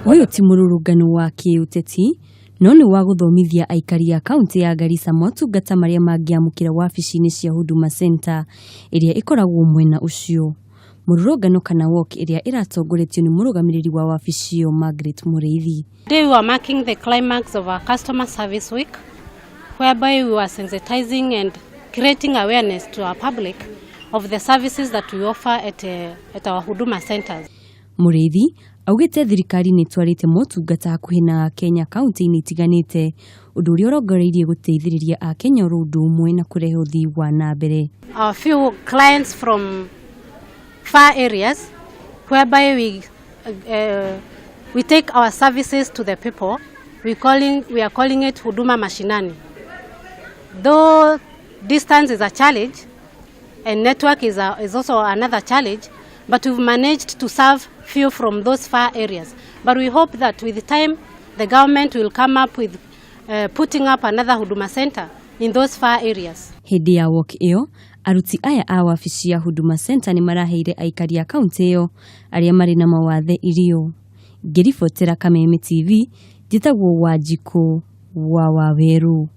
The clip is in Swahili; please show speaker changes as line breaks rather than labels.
Ũyũ ti mũrũrũngano wa kĩũteti no nĩ wa gũthomithia aikari a kaunti ya Garissa motungata marĩa mangĩamũkĩra wabici-inĩ cia Huduma Center ĩrĩa ĩkoragwo mwena ũcio. Mũrũrũngano kana walk ĩrĩa ĩratongoretio nĩ mũrũgamĩrĩri wa wabici ĩyo Margaret Mũrĩithi.
Today we are marking the climax of our customer service week, whereby we are sensitizing and creating awareness to our public of the services that we offer at our Huduma centers.
Mũrĩithi augĩte thirikari nĩ twarĩte motungata hakuhĩ na Kenya kaunti-inĩ itiganĩte, ũndũ ũrĩa ũrongoreirie gũteithĩrĩria a Kenya ũndũ ũmwe na kũrehe ũthii wa na mbere.
Our few clients from far areas, whereby we take our services to the people, we are calling it Huduma Mashinani. Though distance is a challenge and network is also another challenge, but we've managed to serve few from those far areas. But we hope that with time, the government will come up with putting up another Huduma Center in those far areas.
Hĩndĩ ya walk ĩyo, aruti aya a wabici ya Huduma Center nĩ maraheire aikari a kaunti ĩyo arĩa marĩ na mawathe irio. Ngĩribotera Kameme TV, njĩtagwo Wanjikũ wa Waweru.